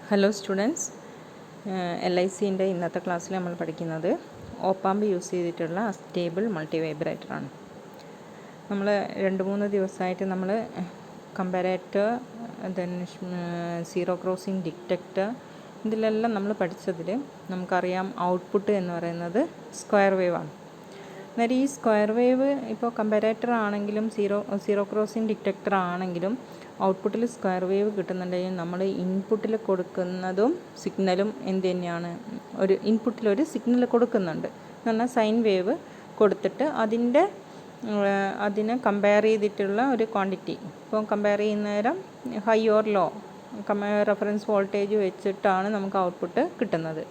Hello students, LICൻ്റെ ഇന്നത്തെ ക്ലാസ്സിൽ നമ്മൾ പഠിക്കുന്നത് ഓപ്പാമ്പ് യൂസ് ചെയ്തിട്ടുള്ള സ്റ്റേബിൾ മൾട്ടി വൈബ്രേറ്ററാണ്. നമ്മൾ 2-3 ദിവസമായിട്ട് നമ്മൾ comparator, then zero crossing detector, ഇതിലെല്ലാം നമ്മൾ പഠിച്ചതിൽ നമുക്കറിയാം ഔട്ട്പുട്ട് എന്ന് പറയുന്നത് സ്ക്വയർ വേവ് ആണ്. അന്നേരം ഈ സ്ക്വയർ വേവ് ഇപ്പോൾ കമ്പാരേറ്റർ ആണെങ്കിലും സീറോ ക്രോസിംഗ് ഡിറ്റക്ടർ ആണെങ്കിലും ഔട്ട്പുട്ടിൽ സ്ക്വയർ വേവ് കിട്ടുന്നുണ്ടെങ്കിൽ നമ്മൾ ഇൻപുട്ടിൽ കൊടുക്കുന്നതും സിഗ്നലും എന്ത് തന്നെയാണ്, ഒരു ഇൻപുട്ടിലൊരു സിഗ്നൽ കൊടുക്കുന്നുണ്ട് എന്ന് പറഞ്ഞാൽ സൈൻ വേവ് കൊടുത്തിട്ട് അതിനെ കമ്പയർ ചെയ്തിട്ടുള്ള ഒരു ക്വാണ്ടിറ്റി. ഇപ്പോൾ കമ്പയർ ചെയ്യുന്ന നേരം high or low reference voltage വെച്ചിട്ടാണ് നമുക്ക് ഔട്ട്പുട്ട് കിട്ടുന്നത്.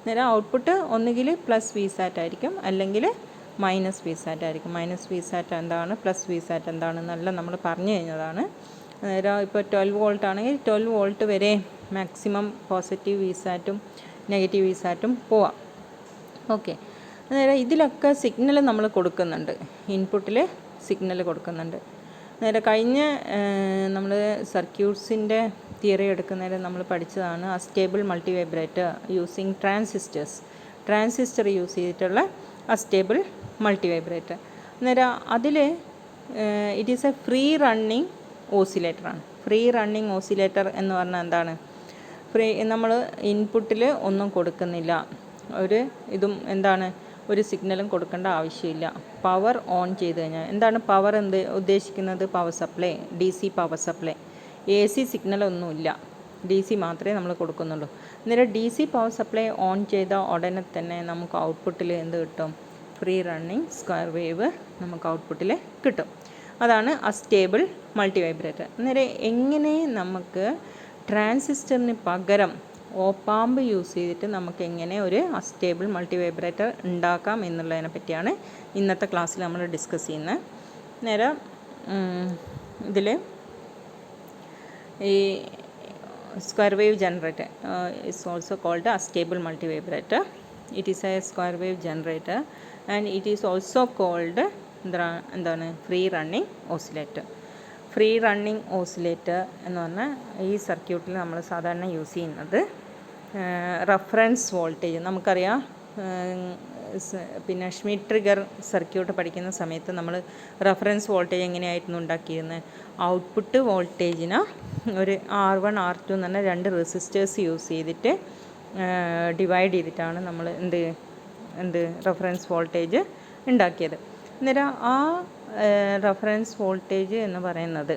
നേരം ഔട്ട്പുട്ട് ഒന്നുകിൽ പ്ലസ് വി സാറ്റ് ആയിരിക്കും, അല്ലെങ്കിൽ മൈനസ് വി സാറ്റ് ആയിരിക്കും. മൈനസ് വി സാറ്റ് എന്താണ്, പ്ലസ് വി സാറ്റ് എന്താണെന്നെല്ലാം നമ്മൾ പറഞ്ഞു കഴിഞ്ഞതാണ്. അന്നേരം ഇപ്പോൾ 12 വോൾട്ട് ആണെങ്കിൽ 12 വോൾട്ട് വരെ മാക്സിമം പോസിറ്റീവ് വി സാറ്റും നെഗറ്റീവ് വി സാറ്റും പോവാം. ഓക്കെ, അന്നേരം ഇതിലൊക്കെ സിഗ്നൽ നമ്മൾ കൊടുക്കുന്നുണ്ട്, ഇൻപുട്ടിൽ സിഗ്നൽ കൊടുക്കുന്നുണ്ട്. അന്നേരം കഴിഞ്ഞ നമ്മൾ സർക്യൂട്ട്സിൻ്റെ തിയറി എടുക്കുന്നതിൽ നമ്മൾ പഠിച്ചതാണ് astable multivibrator using transistor use ചെയ്തിട്ടുള്ള അസ്റ്റേബിൾ മൾട്ടി വൈബ്രേറ്റർ. അന്നേരം അതിൽ it is a free running ഓസിലേറ്ററാണ്. ഫ്രീ റണ്ണിങ് ഓസിലേറ്റർ എന്ന് പറഞ്ഞാൽ എന്താണ്? നമ്മൾ ഇൻപുട്ടിൽ ഒന്നും കൊടുക്കുന്നില്ല, ഒരു സിഗ്നലും കൊടുക്കേണ്ട ആവശ്യമില്ല. പവർ ഓൺ ചെയ്ത് കഴിഞ്ഞാൽ എന്താണ് പവർ ഉദ്ദേശിക്കുന്നത്? Power supply, DC power supply. AC സിഗ്നലൊന്നുമില്ല, DC മാത്രമേ നമ്മൾ കൊടുക്കുന്നുള്ളൂ. അന്നേരം DC പവർ സപ്ലൈ ഓൺ ചെയ്ത ഉടനെ തന്നെ നമുക്ക് ഔട്ട്പുട്ടിൽ എന്ത് കിട്ടും? ഫ്രീ റണ്ണിങ് സ്ക്വയർ വേവ് നമുക്ക് ഔട്ട്പുട്ടിൽ കിട്ടും. അതാണ് അസ്റ്റേബിൾ മൾട്ടി വൈബ്രേറ്റർ. അന്നേരം എങ്ങനെ നമുക്ക് ട്രാൻസിസ്റ്ററിന് പകരം ഓപ്പാമ്പ് യൂസ് ചെയ്തിട്ട് നമുക്ക് എങ്ങനെ ഒരു അസ്റ്റേബിൾ മൾട്ടി വൈബ്രേറ്റർ ഉണ്ടാക്കാം എന്നുള്ളതിനെ പറ്റിയാണ് ഇന്നത്തെ ക്ലാസ്സിൽ നമ്മൾ ഡിസ്കസ് ചെയ്യുന്നത്. നേരം ഇതിൽ ഈ square wave generator is also called astable multivibrator. It is a square wave generator and it is also called എന്താണ് free running oscillator. Free running oscillator എന്ന് പറഞ്ഞാൽ ഈ സർക്യൂട്ടിൽ നമ്മൾ സാധാരണ യൂസ് ചെയ്യുന്നത് റഫറൻസ് വോൾട്ടേജ്. നമുക്കറിയാം, പിന്നെ ഷ്മിറ്റ് ട്രിഗർ സർക്യൂട്ട് പഠിക്കുന്ന സമയത്ത് നമ്മൾ റഫറൻസ് വോൾട്ടേജ് എങ്ങനെയായിരുന്നു ഉണ്ടാക്കിയിരുന്നത്? ഔട്ട്പുട്ട് വോൾട്ടേജിന് ഒരു R1 R2 എന്ന് പറഞ്ഞാൽ 2 റെസിസ്റ്റേഴ്സ് യൂസ് ചെയ്തിട്ട് ഡിവൈഡ് ചെയ്തിട്ടാണ് നമ്മൾ റഫറൻസ് വോൾട്ടേജ് ഉണ്ടാക്കിയത്. അന്നേരം ആ റഫറൻസ് വോൾട്ടേജ് എന്ന് പറയുന്നത്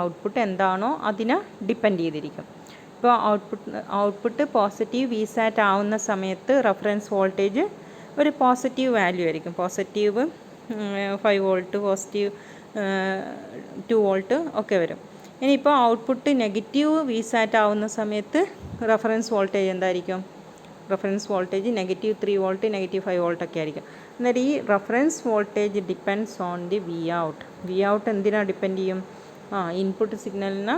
ഔട്ട്പുട്ട് എന്താണോ അതിനെ ഡിപ്പെൻഡ് ചെയ്തിരിക്കും. ഇപ്പോൾ ഔട്ട്പുട്ട് പോസിറ്റീവ് വി സാറ്റ് ആവുന്ന സമയത്ത് റഫറൻസ് വോൾട്ടേജ് ഒരു പോസിറ്റീവ് വാല്യൂ ആയിരിക്കും. പോസിറ്റീവ് 5 വോൾട്ട്, പോസിറ്റീവ് 2 വോൾട്ട് ഒക്കെ വരും. ഇനിയിപ്പോൾ ഔട്ട്പുട്ട് നെഗറ്റീവ് വി സാറ്റ് ആവുന്ന സമയത്ത് റഫറൻസ് വോൾട്ടേജ് എന്തായിരിക്കും? റഫറൻസ് വോൾട്ടേജ് -3 വോൾട്ട്, -5 വോൾട്ട് ഒക്കെ ആയിരിക്കും. അന്നേരം ഈ reference voltage depends on the V out. V out എന്തിനാണ് ഡിപ്പെൻഡ് ചെയ്യും? ഇൻപുട്ട് സിഗ്നലിനെ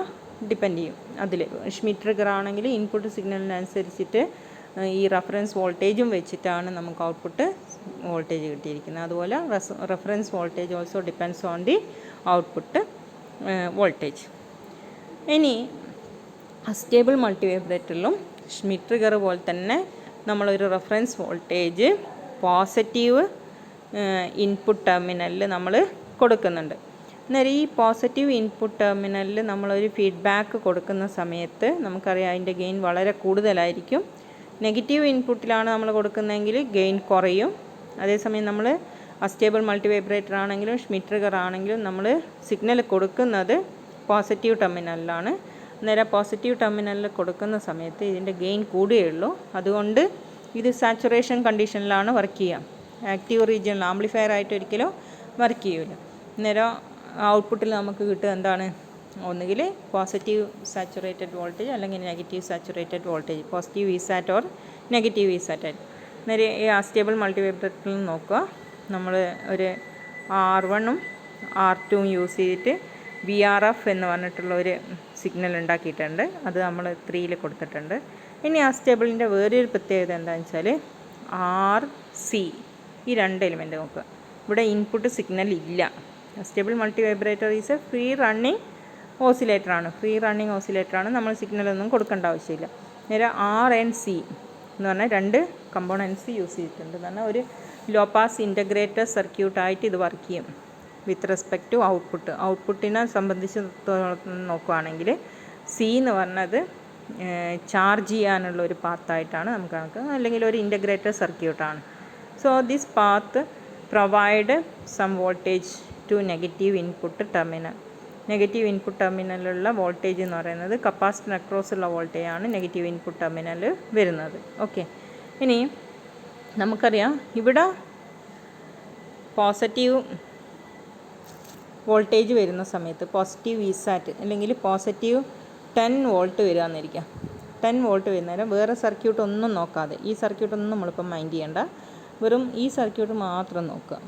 ഡിപ്പെൻഡ് ചെയ്യും. അതിൽ ഷ്മിറ്റ് ട്രിഗർ ആണെങ്കിൽ ഇൻപുട്ട് സിഗ്നലിനനുസരിച്ചിട്ട് ഈ റഫറൻസ് വോൾട്ടേജും വെച്ചിട്ടാണ് നമുക്ക് ഔട്ട്പുട്ട് വോൾട്ടേജ് കിട്ടിയിരിക്കുന്നത്. അതുപോലെ reference voltage also depends on the output voltage. ഇനി അസ്റ്റേബിൾ മൾട്ടി വൈബ്രേറ്ററിലും ഷ്മിറ്റ് ട്രിഗർ പോലെ തന്നെ നമ്മളൊരു റഫറൻസ് വോൾട്ടേജ് പോസിറ്റീവ് ഇൻപുട്ട് ടെർമിനലിൽ നമ്മൾ കൊടുക്കുന്നുണ്ട്. അന്നേരം ഈ പോസിറ്റീവ് ഇൻപുട്ട് ടെർമിനലിൽ നമ്മളൊരു ഫീഡ്ബാക്ക് കൊടുക്കുന്ന സമയത്ത് നമുക്കറിയാം അതിൻ്റെ ഗെയിൻ വളരെ കൂടുതലായിരിക്കും. നെഗറ്റീവ് ഇൻപുട്ടിലാണ് നമ്മൾ കൊടുക്കുന്നതെങ്കിൽ ഗെയിൻ കുറയും. അതേസമയം നമ്മൾ അസ്റ്റേബിൾ മൾട്ടി വൈബ്രേറ്റർ ആണെങ്കിലും ഷ്മിറ്റ് ട്രിഗർ ആണെങ്കിലും നമ്മൾ സിഗ്നൽ കൊടുക്കുന്നത് പോസിറ്റീവ് ടെർമിനലിലാണ്. അന്നേരം പോസിറ്റീവ് ടെർമിനലിൽ കൊടുക്കുന്ന സമയത്ത് ഇതിൻ്റെ ഗെയിൻ കൂടുകയുള്ളൂ. അതുകൊണ്ട് ഇത് സാച്ചുറേഷൻ കണ്ടീഷനിലാണ് വർക്ക് ചെയ്യുക. ആക്റ്റീവ് റീജിയനിൽ ആംപ്ലിഫയർ ആയിട്ട് ഒരിക്കലും വർക്ക് ചെയ്യില്ല. അന്നേരം ഔട്ട്പുട്ടിൽ നമുക്ക് കിട്ടുക എന്താണ്? ഒന്നുകിൽ പോസിറ്റീവ് സാച്ചുറേറ്റഡ് വോൾട്ടേജ് അല്ലെങ്കിൽ negative saturated voltage, positive V sat or negative V sat ആയിട്ട്. അന്നേരം ഈ അസ്റ്റേബിൾ മൾട്ടി വൈബ്രേറ്ററിൽ നോക്കുക, നമ്മൾ ഒരു R1ഉം R2ഉം യൂസ് ചെയ്തിട്ട് VRF എന്ന് പറഞ്ഞിട്ടുള്ള ഒരു സിഗ്നൽ ഉണ്ടാക്കിയിട്ടുണ്ട്. അത് നമ്മൾ 3ൽ കൊടുത്തിട്ടുണ്ട്. ഇനി അസ്റ്റേബിളിൻ്റെ വേറൊരു പ്രത്യേകത എന്താണെന്ന് വെച്ചാൽ RC, ഈ 2 എലിമെൻറ്റ് നോക്കുക. ഇവിടെ ഇൻപുട്ട് സിഗ്നൽ ഇല്ല. Astable multivibrator is a free running ഓസിലേറ്ററാണ്. നമ്മൾ സിഗ്നലൊന്നും കൊടുക്കേണ്ട ആവശ്യമില്ല. നേരെ ആർ ആൻഡ് സി എന്ന് പറഞ്ഞാൽ രണ്ട് കമ്പോണൻസ് യൂസ് ചെയ്തിട്ടുണ്ട്. എന്ന് പറഞ്ഞാൽ ഒരു ലോ പാസ് ഇൻ്റഗ്രേറ്റഡ് സർക്യൂട്ടായിട്ട് ഇത് വർക്ക് ചെയ്യും വിത്ത് റെസ്പെക്റ്റ് ടു ഔട്ട്പുട്ട്. ഔട്ട്പുട്ടിനെ സംബന്ധിച്ച് നോക്കുകയാണെങ്കിൽ സി എന്ന് പറഞ്ഞത് ചാർജ് ചെയ്യാനുള്ള ഒരു പാത്തായിട്ടാണ് നമുക്ക് കണക്ക്, അല്ലെങ്കിൽ ഒരു ഇൻ്റഗ്രേറ്റഡ് സർക്യൂട്ടാണ്. So this path provide some voltage to negative input terminal. Negative input ടെർമിനലിലുള്ള വോൾട്ടേജ് എന്ന് പറയുന്നത് കപ്പാസിറ്ററിന് അക്രോസ് ഉള്ള വോൾട്ടേജാണ് നെഗറ്റീവ് ഇൻപുട്ട് ടെർമിനൽ വരുന്നത്. ഓക്കെ, ഇനി നമുക്കറിയാം ഇവിടെ പോസിറ്റീവ് വോൾട്ടേജ് വരുന്ന സമയത്ത് പോസിറ്റീവ് വിസാറ്റ് അല്ലെങ്കിൽ പോസിറ്റീവ് 10 വോൾട്ട് വരിക എന്നിരിക്കാം. 10 വോൾട്ട് വരുന്നേരം വേറെ സർക്യൂട്ട് ഒന്നും നോക്കാതെ, ഈ സർക്യൂട്ടൊന്നും നമ്മളിപ്പം മൈൻഡ് ചെയ്യേണ്ട, വെറും ഈ സർക്യൂട്ട് മാത്രം നോക്കുക.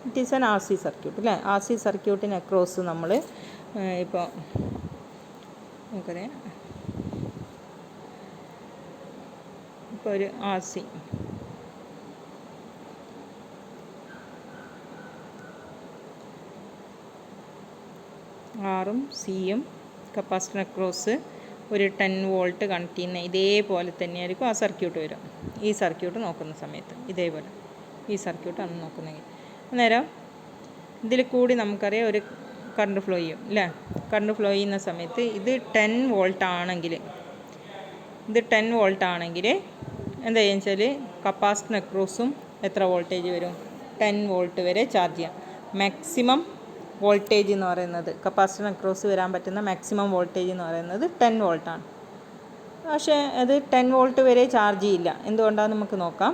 It is an R C circuit അല്ലേ. ആർ സി സർക്യൂട്ടിന് അക്രോസ് നമ്മൾ ഇപ്പോൾ നമുക്കറിയാം, ഇപ്പോൾ ഒരു ആർ സി ആറും സിയും കപ്പാസിറ്റർ അക്രോസ് ഒരു 10 വോൾട്ട് കണക്ട് ചെയ്യുന്ന ഇതേപോലെ തന്നെയായിരിക്കും ആ സർക്യൂട്ട് വരും. ഈ സർക്യൂട്ട് നോക്കുന്ന സമയത്ത് ഇതേപോലെ ഈ സർക്യൂട്ടാണ് നോക്കുന്നതെങ്കിൽ അന്നേരം ഇതിൽ കൂടി നമുക്കറിയാം ഒരു കറണ്ട് ഫ്ലോ ചെയ്യും അല്ലേ. കറണ്ട് ഫ്ലോ ചെയ്യുന്ന സമയത്ത് ഇത് 10 വോൾട്ട് ആണെങ്കിൽ എന്താ ചെയ്യുക വെച്ചാൽ കപ്പാസിറ്റർ അക്രോസും എത്ര വോൾട്ടേജ് വരും? 10 വോൾട്ട് വരെ ചാർജ് ചെയ്യാം. മാക്സിമം വോൾട്ടേജ് എന്ന് പറയുന്നത് കപ്പാസിറ്റർ അക്രോസ് വരാൻ പറ്റുന്ന മാക്സിമം വോൾട്ടേജ് എന്ന് പറയുന്നത് 10 വോൾട്ടാണ്. പക്ഷേ അത് 10 വോൾട്ട് വരെ ചാർജ് ചെയ്യില്ല. എന്തുകൊണ്ടാണെന്ന് നമുക്ക് നോക്കാം.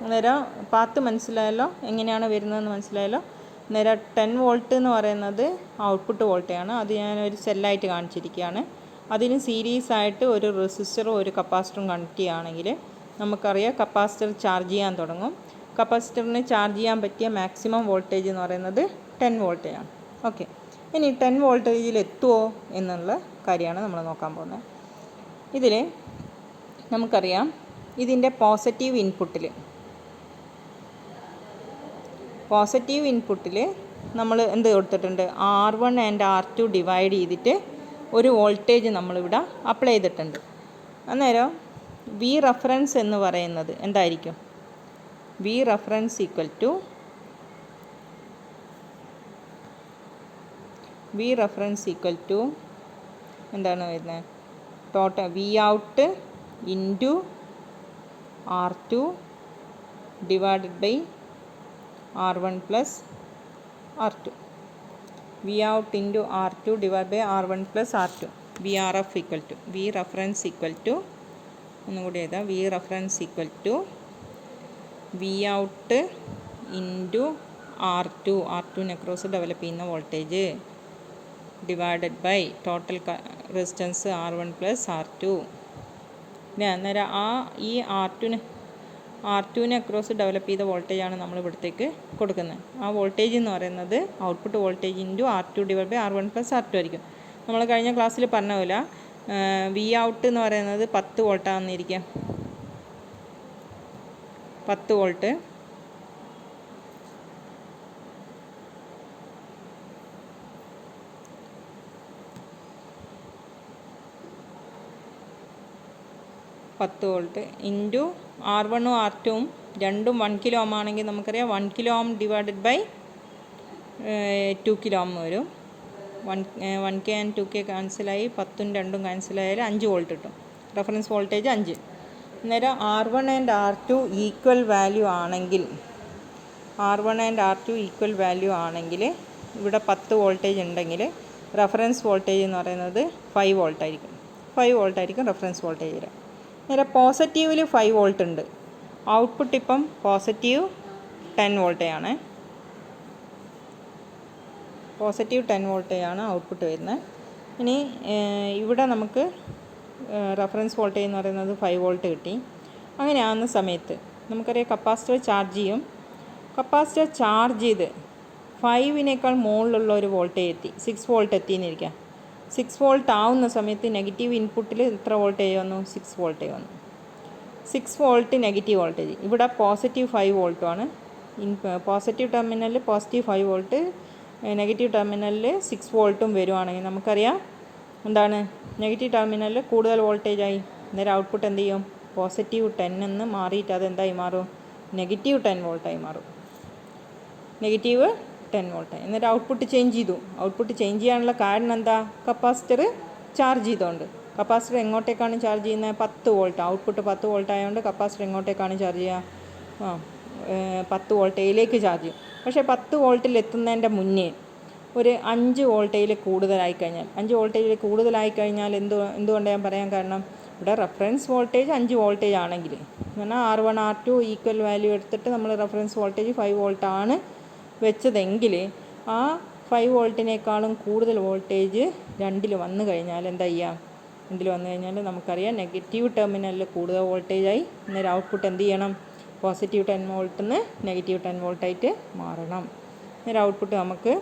അന്നേരം പാത്ത് മനസ്സിലായല്ലോ, എങ്ങനെയാണ് വരുന്നതെന്ന് മനസ്സിലായല്ലോ. അന്നേരം 10 വോൾട്ട് എന്ന് പറയുന്നത് ഔട്ട്പുട്ട് വോൾട്ടേജാണ്. അത് ഞാനൊരു സെല്ലായിട്ട് കാണിച്ചിരിക്കുകയാണ്. അതിന് സീരീസ് ആയിട്ട് ഒരു റെസിസ്റ്ററും ഒരു കപ്പാസിറ്ററും കണക്ട് ചെയ്യുകയാണെങ്കിൽ നമുക്കറിയാം കപ്പാസിറ്റർ ചാർജ് ചെയ്യാൻ തുടങ്ങും. കപ്പാസിറ്ററിന് ചാർജ് ചെയ്യാൻ പറ്റിയ മാക്സിമം വോൾട്ടേജ് എന്ന് പറയുന്നത് 10 വോൾട്ടേജാണ്. ഓക്കെ, ഇനി 10 വോൾട്ടേജിൽ എത്തുമോ എന്നുള്ള കാര്യമാണ് നമ്മൾ നോക്കാൻ പോകുന്നത്. ഇതിൽ നമുക്കറിയാം ഇതിൻ്റെ പോസിറ്റീവ് ഇൻപുട്ടിൽ നമ്മൾ എന്ത് കൊടുത്തിട്ടുണ്ട്? R1 ആൻഡ് R2 ഡിവൈഡ് ചെയ്തിട്ട് ഒരു വോൾട്ടേജ് നമ്മളിവിടെ അപ്ലൈ ചെയ്തിട്ടുണ്ട്. അന്നേരം വി റെഫറൻസ് എന്ന് പറയുന്നത് എന്തായിരിക്കും? വി റെഫറൻസ് ഈക്വൽ ടു എന്താണ് വരുന്നത്? Total V out into R2 divided by R1 plus R2. V out into R2 divide by R1 plus R2. V reference equal to ഒന്നുകൂടി എഴുതാം. V reference equal to V out into R2 across develop ചെയ്യുന്ന voltage divided by total resistance R1 plus R2. അന്നേരം ഈ R2 across develop ചെയ്ത വോൾട്ടേജാണ് നമ്മൾ ഇവിടത്തേക്ക് കൊടുക്കുന്നത്. ആ വോൾട്ടേജ് എന്ന് പറയുന്നത് output voltage into R2 divide by R1 plus R2 ആയിരിക്കും. നമ്മൾ കഴിഞ്ഞ ക്ലാസ്സിൽ പറഞ്ഞ പോലെ വി ഔട്ട് എന്ന് പറയുന്നത് 10 വോൾട്ടാണെന്നിരിക്കാം. 10 വോൾട്ട് ഇൻറ്റു R1ഉം R2ഉം രണ്ടും 1 കിലോ ഓം ആണെങ്കിൽ നമുക്കറിയാം 1 kilo ohm divided by 2 kilo ohm വരും. 1K ആൻഡ് 2K ക്യാൻസലായി, 10ഉം 2ഉം ക്യാൻസലായാൽ 5 വോൾട്ട് കിട്ടും. Reference voltage 5. അന്നേരം R1 and R2 equal value ആണെങ്കിൽ ഇവിടെ 10 വോൾട്ടേജ് ഉണ്ടെങ്കിൽ റെഫറൻസ് വോൾട്ടേജ് എന്ന് പറയുന്നത് 5 വോൾട്ടായിരിക്കും റെഫറൻസ് വോൾട്ടേജ് വരിക. നേരെ പോസിറ്റീവിൽ 5 വോൾട്ട് ഉണ്ട്. ഔട്ട്പുട്ട് ഇപ്പം പോസിറ്റീവ് 10 വോൾട്ടേജാണ്. പോസിറ്റീവ് 10 വോൾട്ടേജാണ് ഔട്ട്പുട്ട് വരുന്നത്. ഇനി ഇവിടെ നമുക്ക് റെഫറൻസ് വോൾട്ടേജ് എന്ന് പറയുന്നത് 5 വോൾട്ട് കിട്ടി. അങ്ങനെ ആകുന്ന സമയത്ത് നമുക്കറിയാം കപ്പാസിറ്റർ ചാർജ് ചെയ്യും. കപ്പാസിറ്റർ ചാർജ് ചെയ്ത് 5-നേക്കാൾ മുകളിലുള്ള ഒരു വോൾട്ടേജ് എത്തി, 6 വോൾട്ട് എത്തിയെന്നിരിക്കാം. 6 വോൾട്ട് ആവുന്ന സമയത്ത് നെഗറ്റീവ് ഇൻപുട്ടിൽ എത്ര വോൾട്ടേജ് വന്നു? 6 വോൾട്ടേജ് വന്നു. 6 വോൾട്ട് നെഗറ്റീവ് വോൾട്ടേജ്. ഇവിടെ പോസിറ്റീവ് 5 വോൾട്ടുമാണ്. പോസിറ്റീവ് ടെർമിനലിൽ പോസിറ്റീവ് 5 വോൾട്ട്, നെഗറ്റീവ് ടെർമിനലിൽ 6 വോൾട്ടും വരുവാണെങ്കിൽ നമുക്കറിയാം എന്താണ് നെഗറ്റീവ് ടെർമിനലിൽ കൂടുതൽ വോൾട്ടേജായി അന്നേരം ഔട്ട്പുട്ട് എന്ത് ചെയ്യും? പോസിറ്റീവ് 10 എന്ന് മാറിയിട്ട് അതെന്തായി മാറും? നെഗറ്റീവ് 10 വോൾട്ടായി മാറും. നെഗറ്റീവ് 10 വോൾട്ടായി. എന്നിട്ട് ഔട്ട്പുട്ട് ചേഞ്ച് ചെയ്തു. ഔട്ട്പുട്ട് ചേഞ്ച് ചെയ്യാനുള്ള കാരണം എന്താ? കപ്പാസിറ്റർ ചാർജ് ചെയ്തുകൊണ്ട്. കപ്പാസിറ്റർ എങ്ങോട്ടേക്കാണ് ചാർജ് ചെയ്യുന്നത്? 10 വോൾട്ട്. ഔട്ട്പുട്ട് 10 വോൾട്ട് ആയതുകൊണ്ട് കപ്പാസിറ്റർ എങ്ങോട്ടേക്കാണ് ചാർജ് ചെയ്യുക? 10 വോൾട്ടേജിലേക്ക് ചാർജ് ചെയ്യും. പക്ഷേ 10 വോൾട്ടിൽ എത്തുന്നതിൻ്റെ മുന്നേ ഒരു 5 വോൾട്ടേജിൽ കൂടുതലായി കഴിഞ്ഞാൽ, 5 വോൾട്ടേജിൽ കൂടുതലായി കഴിഞ്ഞാൽ എന്തുകൊണ്ട് ഞാൻ പറയാൻ കാരണം, ഇവിടെ റെഫറൻസ് വോൾട്ടേജ് 5 വോൾട്ടേജ് ആണെങ്കിൽ, എന്ന് പറഞ്ഞാൽ R1 R2 ഈക്വൽ വാല്യൂ എടുത്തിട്ട് നമ്മൾ റെഫറൻസ് വോൾട്ടേജ് 5 വോൾട്ടാണ് വെച്ചതെങ്കിൽ, ആ 5 വോൾട്ടിനേക്കാളും കൂടുതൽ വോൾട്ടേജ് 2ൽ വന്നു കഴിഞ്ഞാൽ എന്താ ചെയ്യുക? 2ൽ വന്നു കഴിഞ്ഞാൽ നമുക്കറിയാം നെഗറ്റീവ് ടെർമിനലിൽ കൂടുതൽ വോൾട്ടേജായി. അന്നേരം ഔട്ട്പുട്ട് എന്ത് ചെയ്യണം? പോസിറ്റീവ് 10 വോൾട്ടിൽ നിന്ന് നെഗറ്റീവ് 10 വോൾട്ടായിട്ട് മാറണം. അന്നേരം ഔട്ട്പുട്ട് നമുക്ക്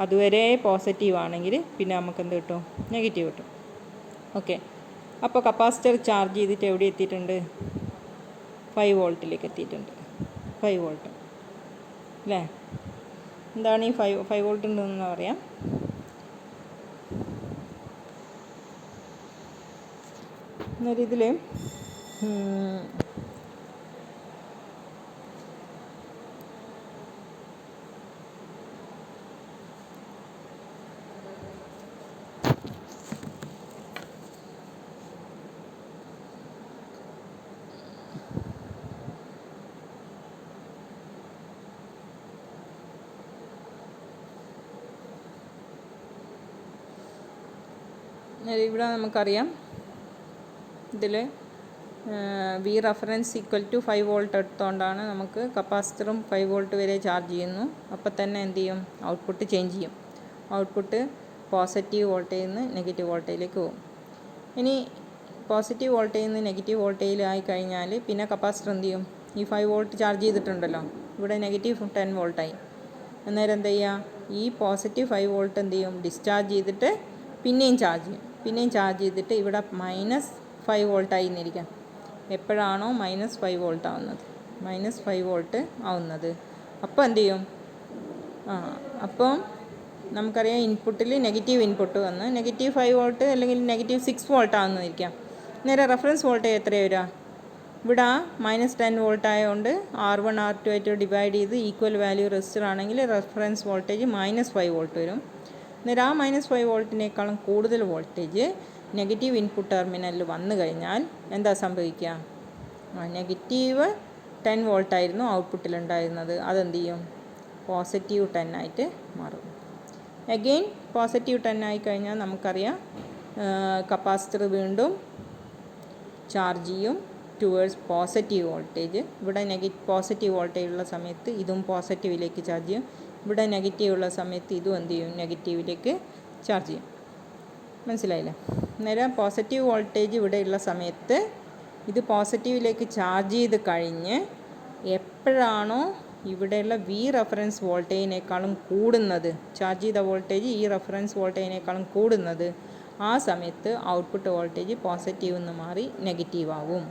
അതുവരെ പോസിറ്റീവ് ആണെങ്കിൽ പിന്നെ നമുക്ക് എന്ത് കിട്ടും? നെഗറ്റീവ് കിട്ടും. ഓക്കെ. അപ്പോൾ കപ്പാസിറ്റർ ചാർജ് ചെയ്തിട്ട് എവിടെ എത്തിയിട്ടുണ്ട്? 5 വോൾട്ടിലേക്ക് എത്തിയിട്ടുണ്ട്. 5 വോൾട്ട് അല്ലേ? എന്താണ് ഈ 5 വോൾട്ട് ഉണ്ടെന്ന് പറയാം. എന്നൊരു ഇതിൽ ഇവിടെ നമുക്കറിയാം, ഇതിൽ V reference equal to 5 volt എടുത്തുകൊണ്ടാണ് നമുക്ക് കപ്പാസിറ്ററും 5 വോൾട്ട് വരെ ചാർജ് ചെയ്യുന്നു. അപ്പോൾ തന്നെ എന്ത് ചെയ്യും? ഔട്ട്പുട്ട് ചേഞ്ച് ചെയ്യും. ഔട്ട്പുട്ട് പോസിറ്റീവ് വോൾട്ടേജിൽ നിന്ന് നെഗറ്റീവ് വോൾട്ടേജിലേക്ക് പോകും. ഇനി പോസിറ്റീവ് വോൾട്ടേജിൽ നിന്ന് നെഗറ്റീവ് വോൾട്ടേജിലായി കഴിഞ്ഞാൽ പിന്നെ കപ്പാസിറ്റർ എന്ത് ചെയ്യും? ഈ 5 വോൾട്ട് ചാർജ് ചെയ്തിട്ടുണ്ടല്ലോ, ഇവിടെ നെഗറ്റീവ് 10 വോൾട്ടായി. അന്നേരം എന്താ ചെയ്യുക? ഈ പോസിറ്റീവ് 5 വോൾട്ട് എന്ത് ചെയ്യും? ഡിസ്ചാർജ് ചെയ്തിട്ട് പിന്നെയും ചാർജ് ചെയ്യും. പിന്നെയും ചാർജ് ചെയ്തിട്ട് ഇവിടെ -5 വോൾട്ടായി എന്നിരിക്കാം. എപ്പോഴാണോ -5 വോൾട്ട് ആവുന്നത്, -5 വോൾട്ട് ആവുന്നത്, അപ്പോൾ എന്ത് ചെയ്യും? അപ്പോൾ നമുക്കറിയാം ഇൻപുട്ടിൽ നെഗറ്റീവ് ഇൻപുട്ട് വന്ന് -5 വോൾട്ട് അല്ലെങ്കിൽ -6 വോൾട്ട് ആവുന്നതിരിക്കാം. നേരെ റെഫറൻസ് വോൾട്ടേജ് എത്രയാണ് വരിക? ഇവിടെ -10 വോൾട്ട് ആയതുകൊണ്ട് R1 R2 ആയിട്ട് ഡിവൈഡ് ചെയ്ത് ഈക്വൽ വാല്യൂ റെസിസ്റ്റർ ആണെങ്കിൽ റെഫറൻസ് വോൾട്ടേജ് -5 വോൾട്ട് വരും. അന്നേരം ആ -5 വോൾട്ടിനേക്കാളും കൂടുതൽ വോൾട്ടേജ് നെഗറ്റീവ് ഇൻപുട്ട് ടെർമിനലിൽ വന്നു കഴിഞ്ഞാൽ എന്താ സംഭവിക്കുക? നെഗറ്റീവ് 10 വോൾട്ടായിരുന്നു ഔട്ട്പുട്ടിലുണ്ടായിരുന്നത്, അതെന്ത് ചെയ്യും? പോസിറ്റീവ് 10 ആയിട്ട് മാറും. അഗെയിൻ പോസിറ്റീവ് 10 ആയി കഴിഞ്ഞാൽ നമുക്കറിയാം കപ്പാസിറ്റർ വീണ്ടും ചാർജ് ചെയ്യും ടുവേഴ്സ് പോസിറ്റീവ് വോൾട്ടേജ്. ഇവിടെ പോസിറ്റീവ് വോൾട്ടേജ് ഉള്ള സമയത്ത് ഇതും പോസിറ്റീവിലേക്ക് ചാർജ് ചെയ്യും. ഇവിടെ നെഗറ്റീവ് ഉള്ള സമയത്ത് ഇതും എന്ത് ചെയ്യും? നെഗറ്റീവിലേക്ക് ചാർജ് ചെയ്യും. മനസ്സിലായില്ലേ? അന്നേരം പോസിറ്റീവ് വോൾട്ടേജ് ഇവിടെയുള്ള സമയത്ത് ഇത് പോസിറ്റീവിലേക്ക് ചാർജ് ചെയ്ത് കഴിഞ്ഞ് എപ്പോഴാണോ ഇവിടെയുള്ള വി റെഫറൻസ് വോൾട്ടേജിനേക്കാളും കൂടുന്നത്, ചാർജ് ചെയ്ത വോൾട്ടേജ് ഈ റെഫറൻസ് വോൾട്ടേജിനേക്കാളും കൂടുന്നത്, ആ സമയത്ത് ഔട്ട്പുട്ട് വോൾട്ടേജ് പോസിറ്റീവ് എന്ന് മാറി നെഗറ്റീവ് ആവും.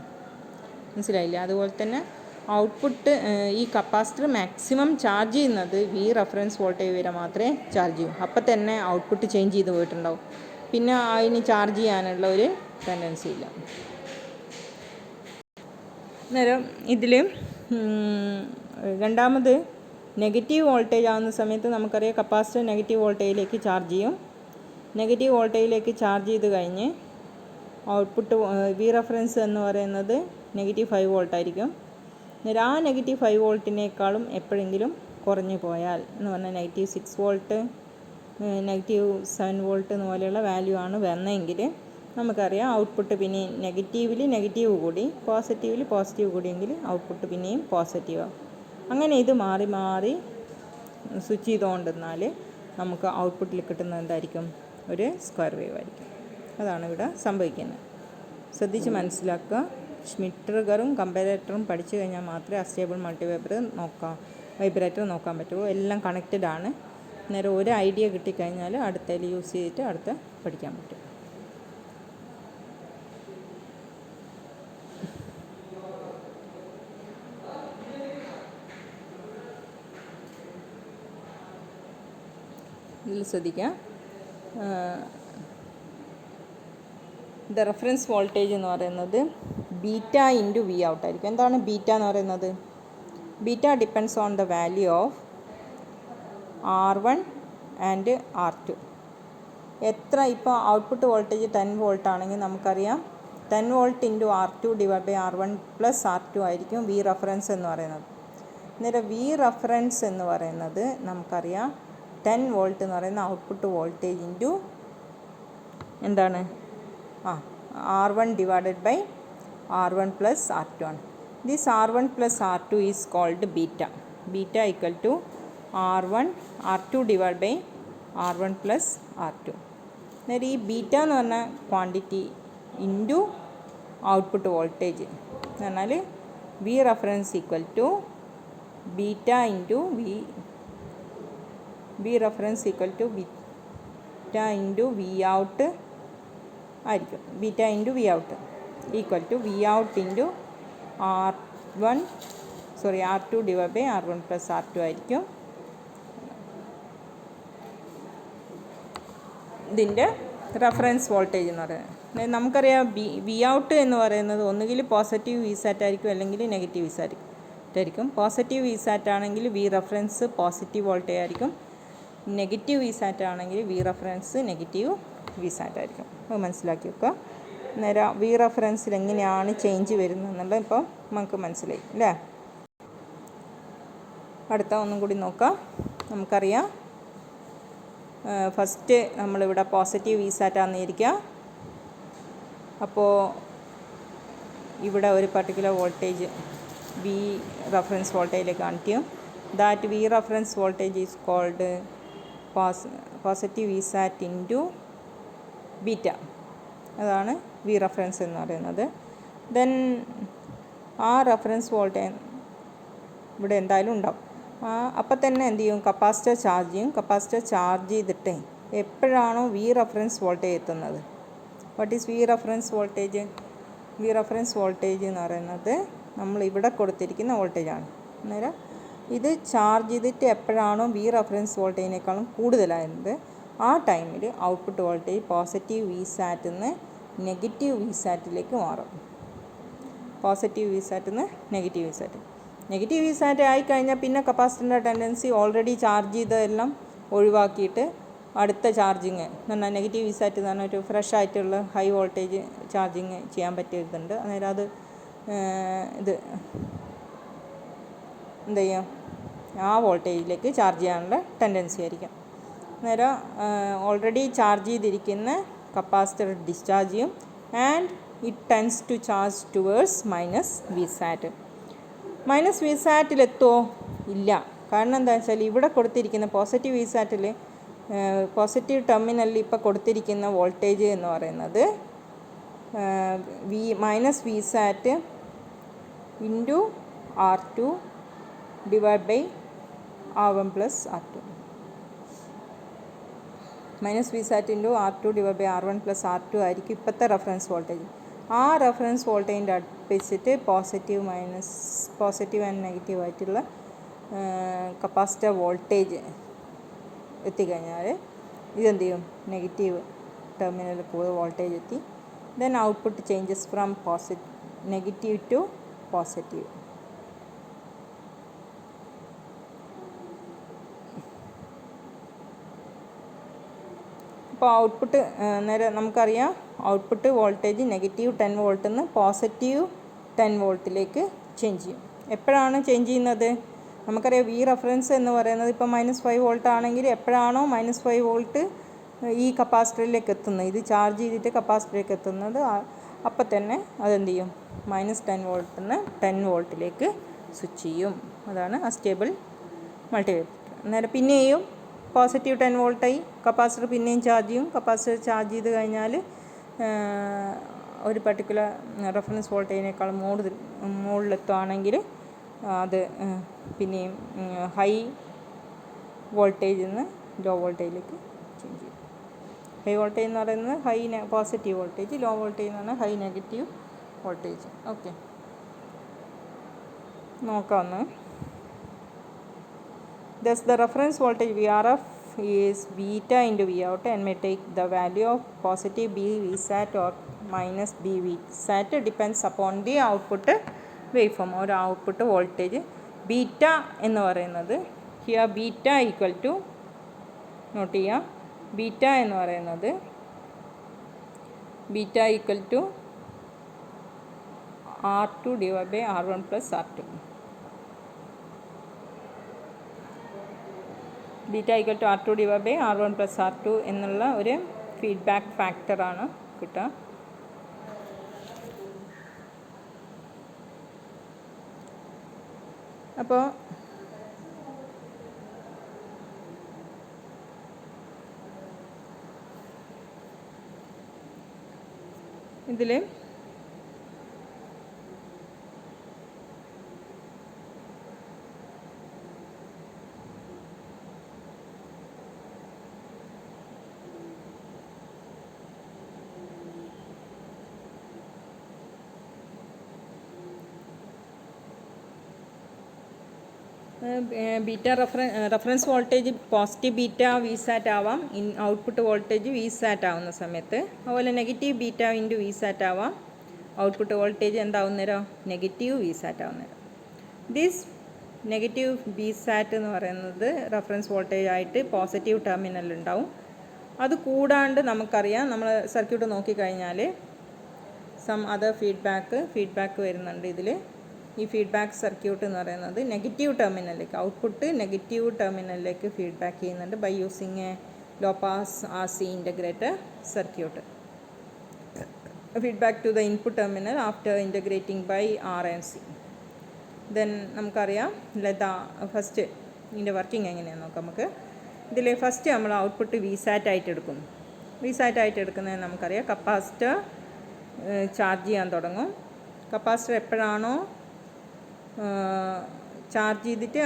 മനസ്സിലായില്ലേ? അതുപോലെ തന്നെ ഔട്ട്പുട്ട് ഈ കപ്പാസിറ്റർ മാക്സിമം ചാർജ് ചെയ്യുന്നത് വി റെഫറൻസ് വോൾട്ടേജ് വരെ മാത്രമേ ചാർജ് ചെയ്യൂ. അപ്പം തന്നെ ഔട്ട്പുട്ട് ചേഞ്ച് ചെയ്ത് പോയിട്ടുണ്ടാവും. പിന്നെ അതിന് ചാർജ് ചെയ്യാനുള്ള ഒരു ടെൻഡൻസി ഇല്ല. അന്നേരം ഇതിൽ രണ്ടാമത് നെഗറ്റീവ് വോൾട്ടേജ് ആവുന്ന സമയത്ത് നമുക്കറിയാം കപ്പാസിറ്റർ നെഗറ്റീവ് വോൾട്ടേജിലേക്ക് ചാർജ് ചെയ്യും. നെഗറ്റീവ് വോൾട്ടേജിലേക്ക് ചാർജ് ചെയ്ത് കഴിഞ്ഞ് ഔട്ട്പുട്ട് വി റെഫറൻസ് എന്ന് പറയുന്നത് -5 വോൾട്ടായിരിക്കും. അന്നേരം ആ -5 വോൾട്ടിനേക്കാളും എപ്പോഴെങ്കിലും കുറഞ്ഞു പോയാൽ, എന്ന് പറഞ്ഞാൽ -6 വോൾട്ട് -7 വോൾട്ട് പോലെയുള്ള വാല്യൂ ആണ് വന്നതെങ്കിൽ നമുക്കറിയാം ഔട്ട്പുട്ട് പിന്നെയും നെഗറ്റീവിൽ നെഗറ്റീവ് കൂടി പോസിറ്റീവിൽ പോസിറ്റീവ് കൂടിയെങ്കിൽ ഔട്ട്പുട്ട് പിന്നെയും പോസിറ്റീവ് ആവും. അങ്ങനെ ഇത് മാറി മാറി സ്വിച്ച് ചെയ്തുകൊണ്ടിരുന്നാൽ നമുക്ക് ഔട്ട്പുട്ടിൽ കിട്ടുന്നത് എന്തായിരിക്കും? ഒരു സ്ക്വയർ വേവ് ആയിരിക്കും. അതാണ് ഇവിടെ സംഭവിക്കുന്നത്. ശ്രദ്ധിച്ച് മനസ്സിലാക്കുക. ഷ്മിറ്റ് ട്രിഗറും കമ്പാരേറ്ററും പഠിച്ചു കഴിഞ്ഞാൽ മാത്രമേ അസ്റ്റേബിൾ വൈബ്രേറ്റർ നോക്കാൻ പറ്റുള്ളൂ. എല്ലാം കണക്റ്റഡ് ആണ്. നേരെ ഒരു ഐഡിയ കിട്ടിക്കഴിഞ്ഞാൽ അടുത്തതിൽ യൂസ് ചെയ്തിട്ട് അടുത്ത പഠിക്കാൻ പറ്റും. ഇതിൽ ശ്രദ്ധിക്കുക, ദ റെഫറൻസ് വോൾട്ടേജ് എന്ന് പറയുന്നത് ബീറ്റ ഇൻറ്റു വി ഔട്ട് ആയിരിക്കും. എന്താണ് ബീറ്റ എന്ന് പറയുന്നത്? Beta depends on the value of R1 and R2. എത്ര ഇപ്പോൾ ഔട്ട്പുട്ട് വോൾട്ടേജ് 10 വോൾട്ട് ആണെങ്കിൽ നമുക്കറിയാം 10 volt into R2 divide by R1 plus R2 ആയിരിക്കും വി റെഫറൻസ് എന്ന് പറയുന്നത്. അന്നേരം വി റെഫറൻസ് എന്ന് പറയുന്നത് നമുക്കറിയാം 10 വോൾട്ട് എന്ന് പറയുന്ന ഔട്ട്പുട്ട് വോൾട്ടേജ് ഇൻറ്റു എന്താണ് R1 divided by R1 plus R2 ആണ്. This R1 plus R2 is called beta. Beta equal to R2 divide by R1 plus R2. അന്നേരം ഈ ബീറ്റ എന്ന് പറഞ്ഞ ക്വാണ്ടിറ്റി ഇൻറ്റു ഔട്ട്പുട്ട് വോൾട്ടേജ് എന്ന് പറഞ്ഞാൽ V reference equal to beta into V reference equal to beta into V out ആയിരിക്കും. Beta into V out equal to V out into R2 divide by R1 plus R2 ആയിരിക്കും ഇതിൻ്റെ reference voltage എന്ന് പറയുന്നത്. നമുക്കറിയാം V out എന്ന് പറയുന്നത് ഒന്നുകിൽ positive V sat ആയിരിക്കും അല്ലെങ്കിൽ നെഗറ്റീവ് വി സാറ്റ് ആയിരിക്കും. പോസിറ്റീവ് വി സാറ്റ് ആണെങ്കിൽ വി റെഫറൻസ് പോസിറ്റീവ് വോൾട്ടേജ് ആയിരിക്കും. നെഗറ്റീവ് വി സാറ്റ് ആണെങ്കിൽ V reference negative V sat ആയിരിക്കും. അത് മനസ്സിലാക്കി വെക്കുക. നേരെ വി റെഫറൻസിൽ എങ്ങനെയാണ് ചേഞ്ച് വരുന്നത് എന്നുള്ളത് ഇപ്പോൾ നമുക്ക് മനസ്സിലായി അല്ലേ. അടുത്ത ഒന്നും കൂടി നോക്കാം. നമുക്കറിയാം ഫസ്റ്റ് നമ്മളിവിടെ പോസിറ്റീവ് വി സാറ്റാണെന്ന് ഇരിക്കുക. അപ്പോൾ ഇവിടെ ഒരു പർട്ടിക്കുലർ വോൾട്ടേജ് വി റെഫറൻസ് വോൾട്ടേജിലേക്ക് കണക്ട് ചെയ്യും. That V reference voltage is called positive V sat into beta. അതാണ് വി റെഫറൻസ് എന്ന് പറയുന്നത്. ദെൻ ആ റെഫറൻസ് വോൾട്ടേജ് ഇവിടെ എന്തായാലും ഉണ്ടാവും. അപ്പം തന്നെ എന്ത് ചെയ്യും? കപ്പാസിറ്റർ ചാർജ് ചെയ്യും. കപ്പാസിറ്റർ ചാർജ് ചെയ്തിട്ട് എപ്പോഴാണോ വി റെഫറൻസ് വോൾട്ടേജ് എത്തുന്നത്, what is V reference voltage? V reference voltage എന്ന് പറയുന്നത് നമ്മൾ ഇവിടെ കൊടുത്തിരിക്കുന്ന വോൾട്ടേജാണ്. അന്നേരം ഇത് ചാർജ് ചെയ്തിട്ട് എപ്പോഴാണോ വി റെഫറൻസ് വോൾട്ടേജിനേക്കാളും കൂടുതലായിരുന്നത് ആ ടൈമിൽ ഔട്ട്പുട്ട് വോൾട്ടേജ് പോസിറ്റീവ് വി സാറ്റിൽ നിന്ന് നെഗറ്റീവ് വി സാറ്റിലേക്ക് മാറും. പോസിറ്റീവ് വി സാറ്റിൽ നിന്ന് negative V sat. Negative V sat ആയിക്കഴിഞ്ഞാൽ പിന്നെ കപ്പാസിറ്ററിൻ്റെ ടെൻഡൻസി ഓൾറെഡി ചാർജ് ചെയ്തതെല്ലാം ഒഴിവാക്കിയിട്ട് അടുത്ത ചാർജിങ് എന്ന് പറഞ്ഞാൽ നെഗറ്റീവ് വി സാറ്റ് എന്ന് പറഞ്ഞാൽ ഒരു ഫ്രഷ് ആയിട്ടുള്ള ഹൈ വോൾട്ടേജ് ചാർജിങ് ചെയ്യാൻ പറ്റിയതുണ്ട്. അന്നേരം അത് ഇത് എന്ത് ചെയ്യും? ആ വോൾട്ടേജിലേക്ക് ചാർജ് ചെയ്യാനുള്ള ടെൻഡൻസി ആയിരിക്കും. അന്നേരം ഓൾറെഡി ചാർജ് ചെയ്തിരിക്കുന്ന കപ്പാസിറ്റർ ഡിസ്ചാർജ് ചെയ്യും and it tends to charge towards minus V sat. Minus V സാറ്റിലെത്തുമോ? ഇല്ല. കാരണം എന്താ വെച്ചാൽ ഇവിടെ കൊടുത്തിരിക്കുന്ന പോസിറ്റീവ് വി സാറ്റിൽ പോസിറ്റീവ് ടെർമിനലിൽ ഇപ്പോൾ കൊടുത്തിരിക്കുന്ന വോൾട്ടേജ് എന്ന് പറയുന്നത് minus V sat into R2 divide by R1 plus R2. Minus V sat into R2 divide by R1 plus R2 ആയിരിക്കും ഇപ്പോഴത്തെ റെഫറൻസ് വോൾട്ടേജ്. ആ റെഫറൻസ് വോൾട്ടേജിൻ്റെ അടുപ്പിച്ചിട്ട് പോസിറ്റീവ് ആൻഡ് നെഗറ്റീവ് ആയിട്ടുള്ള കപ്പാസിറ്റർ വോൾട്ടേജ് എത്തിക്കഴിഞ്ഞാൽ ഇതെന്ത് ചെയ്യും? നെഗറ്റീവ് ടെർമിനലിൽ കൂടുതൽ വോൾട്ടേജ് എത്തി. Then output changes from negative to positive. അപ്പോൾ ഔട്ട്പുട്ട് നേരെ നമുക്കറിയാം ഔട്ട്പുട്ട് വോൾട്ടേജ് നെഗറ്റീവ് 10 വോൾട്ടിൽ നിന്ന് പോസിറ്റീവ് 10 വോൾട്ടിലേക്ക് ചേഞ്ച് ചെയ്യും. എപ്പോഴാണ് ചേഞ്ച് ചെയ്യുന്നത്? നമുക്കറിയാം വി റെഫറൻസ് എന്ന് പറയുന്നത് ഇപ്പോൾ -5 വോൾട്ട് ആണെങ്കിൽ എപ്പോഴാണോ -5 വോൾട്ട് ഈ കപ്പാസിറ്ററിലേക്ക് എത്തുന്നത്, ഇത് ചാർജ് ചെയ്തിട്ട് കപ്പാസിറ്ററിലേക്ക് എത്തുന്നത്, അപ്പം തന്നെ അതെന്ത് ചെയ്യും? -10 വോൾട്ടിൽ നിന്ന് 10 വോൾട്ടിലേക്ക് സ്വിച്ച് ചെയ്യും. അതാണ് അസ്റ്റേബിൾ മൾട്ടിമീറ്റർ. അന്നേരം പിന്നെയും പോസിറ്റീവ് 10 വോൾട്ടായി കപ്പാസിറ്റർ പിന്നെയും ചാർജ് ചെയ്യും. കപ്പാസിറ്റർ ചാർജ് ചെയ്ത് കഴിഞ്ഞാൽ ഒരു പർട്ടിക്കുലർ റെഫറൻസ് വോൾട്ടേജിനേക്കാൾ മുകളിലെത്തുകയാണെങ്കിൽ അത് പിന്നെയും ഹൈ വോൾട്ടേജിൽ നിന്ന് ലോ വോൾട്ടേജിലേക്ക് ചേഞ്ച് ചെയ്യും. ഹൈ വോൾട്ടേജ് എന്ന് പറയുന്നത് പോസിറ്റീവ് വോൾട്ടേജ്, ലോ വോൾട്ടേജ് എന്ന് പറഞ്ഞാൽ ഹൈ നെഗറ്റീവ് വോൾട്ടേജ്. ഓക്കെ, നോക്കാമെന്ന്. Thus the reference voltage VRF is beta into V out and may take the value of positive B Vsat or minus B Vsat depends upon the output waveform or output voltage. Beta എന്ന് പറയുന്നത് here beta equal to note ചെയ്യുക, beta എന്ന് പറയുന്നത് beta equal to R2 divided by R1 plus R2. Beta equal to R2 divided by R1 plus R2 എന്നുള്ള ഒരു feedback ഫാക്ടറാണ് കിട്ടുക. അപ്പോൾ ഇതിൽ beta reference voltage positive beta V sat ആവാം, ഔട്ട്പുട്ട് വോൾട്ടേജ് വി സാറ്റ് ആവുന്ന സമയത്ത്. അതുപോലെ negative beta into V sat ആവാം, ഔട്ട്പുട്ട് വോൾട്ടേജ് എന്താവുന്നേരം നെഗറ്റീവ് വി സാറ്റ് ആവുന്നേരം. ദിസ് നെഗറ്റീവ് ബി സാറ്റ് എന്ന് പറയുന്നത് റെഫറൻസ് വോൾട്ടേജ് ആയിട്ട് പോസിറ്റീവ് ടെർമിനൽ ഉണ്ടാവും. അത് കൂടാണ്ട് നമുക്കറിയാം, നമ്മൾ സർക്യൂട്ട് നോക്കിക്കഴിഞ്ഞാൽ സം അതർ ഫീഡ്ബാക്ക് വരുന്നുണ്ട് ഇതിൽ. ഈ ഫീഡ്ബാക്ക് സർക്യൂട്ട് എന്ന് പറയുന്നത് നെഗറ്റീവ് ടെർമിനലിലേക്ക്, ഔട്ട്പുട്ട് നെഗറ്റീവ് ടെർമിനലിലേക്ക് ഫീഡ്ബാക്ക് ചെയ്യുന്നുണ്ട് by using a low pass R C integrator circuit. Feedback to the input terminal after integrating by R and C. Then നമുക്കറിയാം ഫസ്റ്റ് ഇതിൻ്റെ വർക്കിംഗ് എങ്ങനെയാണെന്ന് നോക്കാം നമുക്ക്. ഇതിൽ ഫസ്റ്റ് നമ്മൾ ഔട്ട്പുട്ട് വി സാറ്റ് ആയിട്ട് എടുക്കുന്നു. വി സാറ്റ് ആയിട്ട് എടുക്കുന്നത് നമുക്കറിയാം, കപ്പാസിറ്റർ ചാർജ് ചെയ്യാൻ തുടങ്ങും. കപ്പാസിറ്റർ എപ്പോഴാണോ ചാർജ് ചെയ്തിട്ട്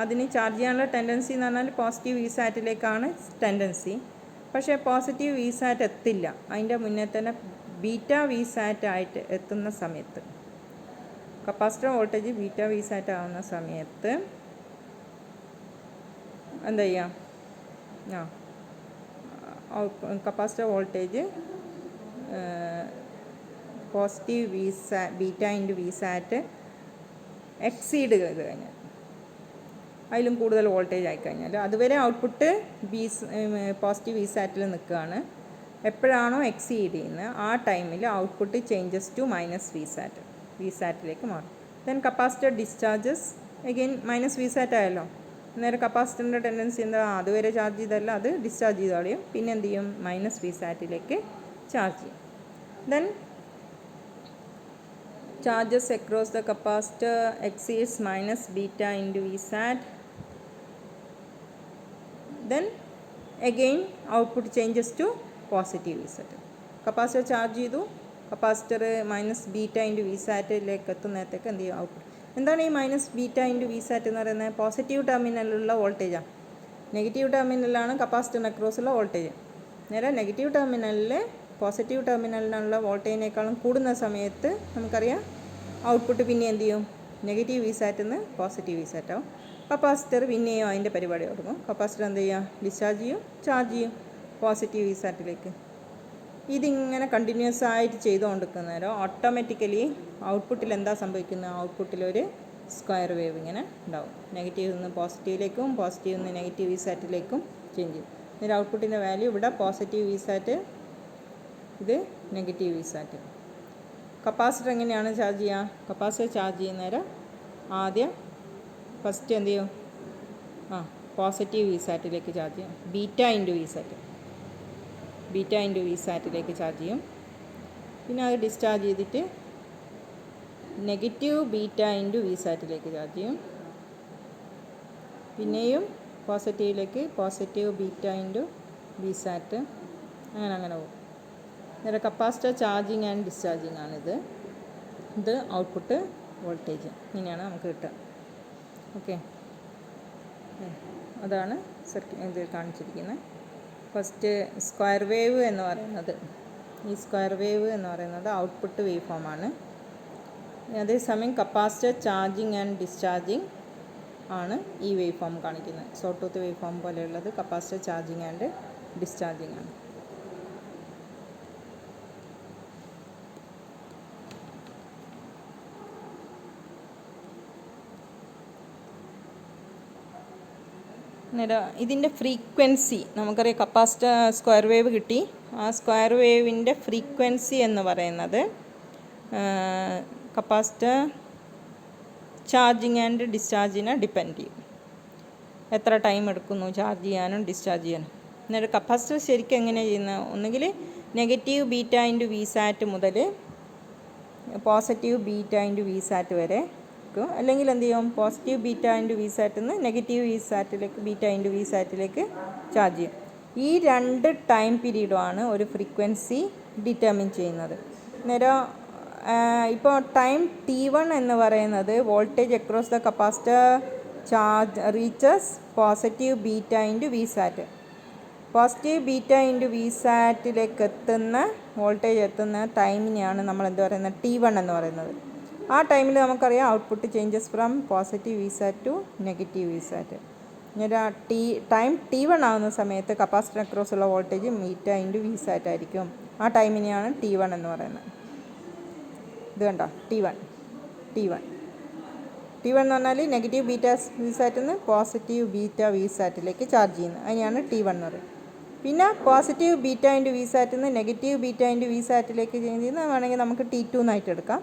അതിന് ചാർജ് ചെയ്യാനുള്ള ടെൻഡൻസി എന്ന് പറഞ്ഞാൽ പോസിറ്റീവ് വി സാറ്റിലേക്കാണ് ടെൻഡൻസി. പക്ഷേ പോസിറ്റീവ് വി സാറ്റ് എത്തില്ല, അതിൻ്റെ മുന്നേ തന്നെ ബീറ്റ വി സാറ്റ് ആയിട്ട് എത്തുന്ന സമയത്ത്, capacitor voltage beta V sat ആവുന്ന സമയത്ത് എന്താ ചെയ്യുക, capacitor voltage positive beta into V sat exceed ചെയ്ത് കഴിഞ്ഞാൽ, അതിലും കൂടുതൽ വോൾട്ടേജ് ആയിക്കഴിഞ്ഞാൽ, അതുവരെ ഔട്ട്പുട്ട് പോസിറ്റീവ് വി സാറ്റിൽ നിൽക്കുകയാണ്. എപ്പോഴാണോ എക്സീഡ് ചെയ്യുന്നത് ആ ടൈമിൽ output changes to minus V സാറ്റിലേക്ക് മാറും. Then capacitor discharges again minus V sat ആയല്ലോ. നേരെ കപ്പാസിറ്ററിൻ്റെ ടെൻഡൻസി എന്താ, അതുവരെ ചാർജ് ചെയ്തല്ല, അത് ഡിസ്ചാർജ് ചെയ്ത് കളയും. പിന്നെ എന്ത് ചെയ്യും, മൈനസ് വി സാറ്റിലേക്ക് ചാർജ് ചെയ്യും. Then charges across the capacitor exceeds minus beta into V sat. Then again output changes to positive V sat. Capacitor charge ചെയ്തു, capacitor minus beta into V സാറ്റിലേക്ക് എത്തുന്നേരത്തേക്ക് എന്ത് ചെയ്യും, ഔട്ട്പുട്ട്. എന്താണ് ഈ minus beta into V sat എന്ന് പറയുന്നത്? Positive ടെർമിനലിലുള്ള വോൾട്ടേജാണ്. നെഗറ്റീവ് ടെർമിനലാണ് കപ്പാസിറ്ററിന് അക്രോസുള്ള വോൾട്ടേജ്. നേരെ നെഗറ്റീവ് ടെർമിനലിൽ പോസിറ്റീവ് ടെർമിനലിനുള്ള വോൾട്ടേജിനേക്കാളും കൂടുന്ന സമയത്ത് നമുക്കറിയാം ഔട്ട്പുട്ട് പിന്നെ എന്ത് ചെയ്യും, നെഗറ്റീവ് വി സാറ്റിൽ നിന്ന് പോസിറ്റീവ് വി സാറ്റ് ആവും. കപ്പാസിറ്റർ പിന്നെയും അതിൻ്റെ പരിപാടി തുടങ്ങും. കപ്പാസിറ്റർ എന്ത് ചെയ്യുക, ഡിസ്ചാർജ് ചെയ്യും, ചാർജ് ചെയ്യും പോസിറ്റീവ് വി സാറ്റിലേക്ക്. ഇതിങ്ങനെ കണ്ടിന്യൂസ് ആയിട്ട് ചെയ്തുകൊണ്ടിരിക്കുന്നേരം ഓട്ടോമാറ്റിക്കലി ഔട്ട്പുട്ടിൽ എന്താ സംഭവിക്കുന്നത്, ഔട്ട്പുട്ടിലൊരു സ്ക്വയർ വേവ് ഇങ്ങനെ ഉണ്ടാവും. നെഗറ്റീവ് നിന്ന് പോസിറ്റീവിലേക്കും പോസിറ്റീവ് നിന്ന് നെഗറ്റീവ് വി സാറ്റിലേക്കും ചേഞ്ച് ചെയ്യും. ഇതിൻ്റെ ഔട്ട്പുട്ടിൻ്റെ വാല്യൂ ഇവിടെ പോസിറ്റീവ് വി സാറ്റ്, ഇത് നെഗറ്റീവ് വി സാറ്റ്. കപ്പാസിറ്റർ എങ്ങനെയാണ് ചാർജ് ചെയ്യുക, കപ്പാസിറ്റർ ചാർജ് ചെയ്യുന്നേരം ആദ്യം ഫസ്റ്റ് എന്ത് ചെയ്യും, പോസിറ്റീവ് വി സാറ്റിലേക്ക് ചാർജ് ചെയ്യും. ബീറ്റ ഇൻറ്റു വി സാറ്റിലേക്ക് ചാർജ് ചെയ്യും. പിന്നെ അത് ഡിസ്ചാർജ് ചെയ്തിട്ട് നെഗറ്റീവ് ബീറ്റ ഇൻറ്റു വി സാറ്റിലേക്ക് ചാർജ് ചെയ്യും. പിന്നെയും positive beta into V sat, അങ്ങനെ പോകും. നേരെ കപ്പാസിറ്റർ ചാർജിങ് ആൻഡ് ഡിസ്ചാർജിങ് ആണിത്. ഇത് ഔട്ട്പുട്ട് വോൾട്ടേജ് ഇങ്ങനെയാണ് നമുക്ക് കിട്ടുക. ഓക്കെ, അതാണ് ഇത് കാണിച്ചിരിക്കുന്നത്. ഫസ്റ്റ് സ്ക്വയർ വേവ് എന്ന് പറയുന്നത്, ഈ സ്ക്വയർ വേവ് എന്ന് പറയുന്നത് ഔട്ട്പുട്ട് വേവ് ഫോമാണ്. അതേസമയം കപ്പാസിറ്റർ ചാർജിങ് ആൻഡ് ഡിസ്ചാർജിങ് ആണ് ഈ വേവ് ഫോം കാണിക്കുന്നത്. സോ ടൂത്ത് വേവ് ഫോം പോലെയുള്ളത് കപ്പാസിറ്റർ ചാർജിങ് ആൻഡ് ഡിസ്ചാർജിങ് ആണ്. ഇതിൻ്റെ ഫ്രീക്വൻസി നമുക്കറിയാം. കപ്പാസിറ്റർ സ്ക്വയർ വേവ് കിട്ടി. ആ സ്ക്വയർ വേവിൻ്റെ ഫ്രീക്വൻസി എന്ന് പറയുന്നത് കപ്പാസിറ്റർ ചാർജിങ് ആൻഡ് ഡിസ്ചാർജിനെ ഡിപ്പെൻഡ് ചെയ്യും. എത്ര ടൈം എടുക്കുന്നു ചാർജ് ചെയ്യാനും ഡിസ്ചാർജ് ചെയ്യാനും. എന്നിട്ട് കപ്പാസിറ്റർ ശരിക്കും എങ്ങനെയാണ് ചെയ്യുന്നത്? ഒന്നുകിൽ negative beta into V sat മുതൽ positive beta into V sat വരെ, അല്ലെങ്കിൽ എന്ത് ചെയ്യും, പോസിറ്റീവ് ബീറ്റ ഇൻറ്റു വി സാറ്റിൽ നിന്ന് നെഗറ്റീവ് വി സാറ്റിലേക്ക് ബീറ്റ ഇൻറ്റു വി സാറ്റിലേക്ക് ചാർജ് ചെയ്യും. ഈ രണ്ട് ടൈം പീരീഡുമാണ് ഒരു ഫ്രീക്വൻസി ഡിറ്റർമിൻ ചെയ്യുന്നത്. നേരം ഇപ്പോൾ ടൈം T1 എന്ന് പറയുന്നത് voltage across the capacitor charge reaches positive beta into V sat. Positive beta into V സാറ്റിലേക്ക് എത്തുന്ന വോൾട്ടേജ് എത്തുന്ന ടൈമിനെയാണ് നമ്മൾ എന്ത് പറയുന്നത്, T1 എന്ന് പറയുന്നത്. ആ ടൈമിൽ നമുക്കറിയാം output changes from positive V sat to negative V sat. Time T1 ആകുന്ന സമയത്ത് കപ്പാസിറ്റർ അക്രോസ് ഉള്ള voltage beta into V sat ആയിരിക്കും. ആ ടൈമിനെയാണ് T1 എന്ന് പറയുന്നത്. ഇത് കണ്ടോ, T1 എന്ന് പറഞ്ഞാൽ നെഗറ്റീവ് ബീറ്റ വി സാറ്റിൽ നിന്ന് പോസിറ്റീവ് ബീറ്റ വി സാറ്റിലേക്ക് ചാർജ് ചെയ്യുന്നത്. അതിനെയാണ് T1 എന്ന് പറയുന്നത്. പിന്നെ പോസിറ്റീവ് ബീറ്റ ഇൻറ്റു വി സാറ്റിൽ നിന്ന് നെഗറ്റീവ് ബീറ്റ ഇൻറ്റു വി സാറ്റിലേക്ക് ചേഞ്ച് ചെയ്യുന്നത് വേണമെങ്കിൽ നമുക്ക് T2 എന്നായിട്ട് എടുക്കാം.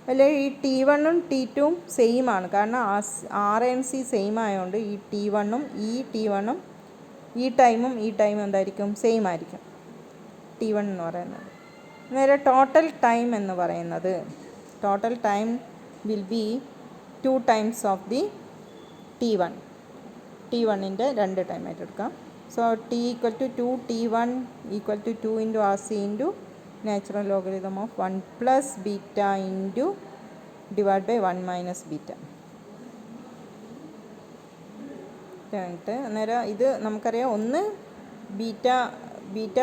അല്ലെങ്കിൽ ഈ T1ഉം T2ഉം സെയിം ആണ്. കാരണം RNC സെയിം ആയതുകൊണ്ട് ഈ T1ഉം ഈ ടൈമും എന്തായിരിക്കും, സെയിം ആയിരിക്കും. T1 എന്ന് പറയുന്നത്. നേരെ ടോട്ടൽ ടൈം എന്ന് പറയുന്നത്, total time will be 2 times of the T1ൻ്റെ 2 ടൈമായിട്ട് എടുക്കാം. So T equal to 2, T1 equal to 2 into RC into natural logarithm of 1 plus beta into divided by 1 minus beta. അന്നേരം ഇത് നമുക്കറിയാം, ഒന്ന് ബീറ്റ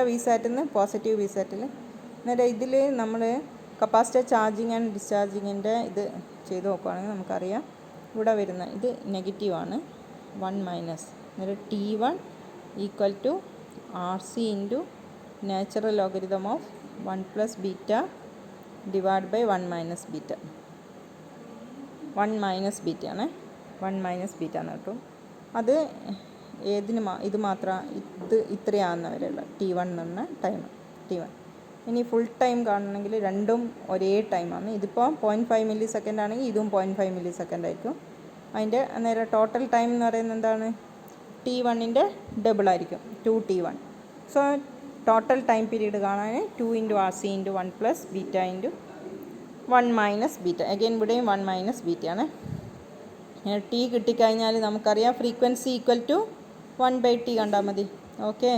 വി സാറ്റിൽ നിന്ന് പോസിറ്റീവ് വി സാറ്റിൽ. അന്നേരം ഇതിൽ നമ്മൾ കപ്പാസിറ്റർ ചാർജിങ് ആൻഡ് ഡിസ്ചാർജിങ്ങിൻ്റെ ഇത് ചെയ്ത് നോക്കുകയാണെങ്കിൽ നമുക്കറിയാം ഇവിടെ വരുന്ന ഇത് നെഗറ്റീവാണ്, 1 മൈനസ്. അന്നേരം T1 equal to RC into natural logarithm of 1 plus beta divided by 1 minus beta. 1 minus beta ആണ്, 1 minus beta എന്ന് കിട്ടും. അത് ഇത് മാത്രം ഇത്രയാകുന്നവരെയുള്ള T1 എന്ന് പറഞ്ഞ ടൈം T1. ഇനി ഫുൾ ടൈം കാണണമെങ്കിൽ രണ്ടും ഒരേ ടൈമാണ്. ഇതിപ്പോൾ 0.5 മില്ലി സെക്കൻഡ് ആണെങ്കിൽ ഇതും 0.5 മില്ലി സെക്കൻഡ് ആയിരിക്കും. അതിൻ്റെ അന്നേരം ടോട്ടൽ ടൈം എന്ന് പറയുന്നത് എന്താണ്, T1ൻ്റെ ഡബിൾ ആയിരിക്കും, 2T1. So total time period കാണാൻ 2 into RC into 1 plus beta into 1 minus beta. Again ഇവിടെയും 1 മൈനസ് ബീറ്റയാണ്. T കിട്ടിക്കഴിഞ്ഞാൽ നമുക്കറിയാം ഫ്രീക്വൻസി ഈക്വൽ ടു 1/T കണ്ടാൽ മതി. ഓക്കെ,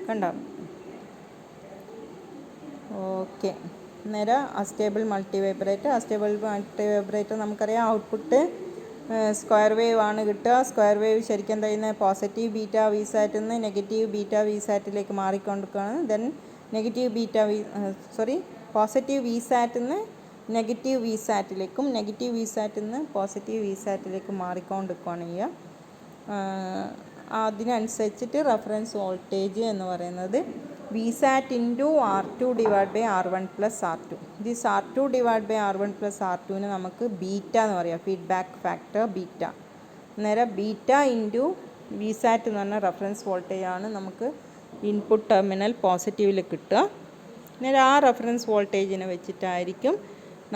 കണ്ടാൽ ഓക്കെ. അന്നേരം അസ്റ്റേബിൾ മൾട്ടിവൈബ്രേറ്റർ നമുക്കറിയാം ഔട്ട്പുട്ട് സ്ക്വയർ വേവ് ആണ് കിട്ടുക. സ്ക്വയർ വേവ് ശരിക്കും എന്താ ചെയ്യുന്നത്, പോസിറ്റീവ് ബീറ്റ വി സാറ്റിൽ നിന്ന് നെഗറ്റീവ് ബീറ്റ വി സാറ്റിലേക്ക് മാറിക്കൊണ്ടിരിക്കുകയാണ്. ദെൻ പോസിറ്റീവ് വി സാറ്റിൽ നിന്ന് നെഗറ്റീവ് വി സാറ്റിലേക്കും നെഗറ്റീവ് വി സാറ്റിൽ നിന്ന് പോസിറ്റീവ് വി സാറ്റിലേക്കും മാറിക്കൊണ്ടിരിക്കുകയാണ് ചെയ്യുക. അതിനനുസരിച്ചിട്ട് റെഫറൻസ് വോൾട്ടേജ് എന്ന് പറയുന്നത് V sat into R2 divide by R1 plus R2. This R2 divide by R1 plus R2ന് നമുക്ക് ബീറ്റ എന്ന് പറയാം, ഫീഡ്ബാക്ക് ഫാക്ടർ ബീറ്റ. അന്നേരം ബീറ്റ ഇൻറ്റു വി സാറ്റ് എന്ന് പറഞ്ഞ റെഫറൻസ് വോൾട്ടേജാണ് നമുക്ക് ഇൻപുട്ട് ടെർമിനൽ പോസിറ്റീവിൽ കിട്ടുക. അന്നേരം ആ റെഫറൻസ് വോൾട്ടേജിനെ വെച്ചിട്ടായിരിക്കും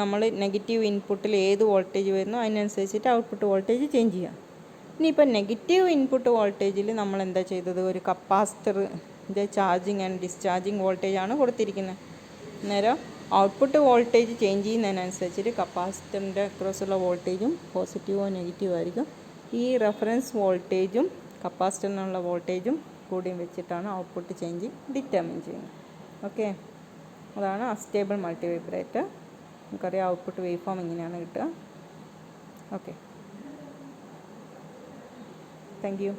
നമ്മൾ നെഗറ്റീവ് ഇൻപുട്ടിൽ ഏത് വോൾട്ടേജ് വരുന്നോ അതിനനുസരിച്ചിട്ട് ഔട്ട്പുട്ട് വോൾട്ടേജ് ചേഞ്ച് ചെയ്യുക. ഇനിയിപ്പോൾ നെഗറ്റീവ് ഇൻപുട്ട് വോൾട്ടേജിൽ നമ്മൾ എന്താ ചെയ്തത്, ഒരു കപ്പാസിറ്ററിൻ്റെ ചാർജിങ് ആൻഡ് ഡിസ്ചാർജിങ് വോൾട്ടേജാണ് കൊടുത്തിരിക്കുന്നത്. അന്നേരം ഔട്ട്പുട്ട് വോൾട്ടേജ് ചേഞ്ച് ചെയ്യുന്നതിനനുസരിച്ചിട്ട് കപ്പാസിറ്ററിൻ്റെ അക്രോസുള്ള വോൾട്ടേജും പോസിറ്റീവോ നെഗറ്റീവോ ആയിരിക്കും. ഈ റെഫറൻസ് വോൾട്ടേജും കപ്പാസിറ്ററിനുള്ള വോൾട്ടേജും കൂടിയും വെച്ചിട്ടാണ് ഔട്ട്പുട്ട് ചേഞ്ച് ഡിറ്റർമിൻ ചെയ്യുന്നത്. ഓക്കെ, അതാണ് അസ്റ്റേബിൾ മൾട്ടിവൈബ്രേറ്റർ. നമുക്കറിയാം ഔട്ട്പുട്ട് വേവ് ഫോം ഇങ്ങനെയാണ് കിട്ടുക. Okay, thank you.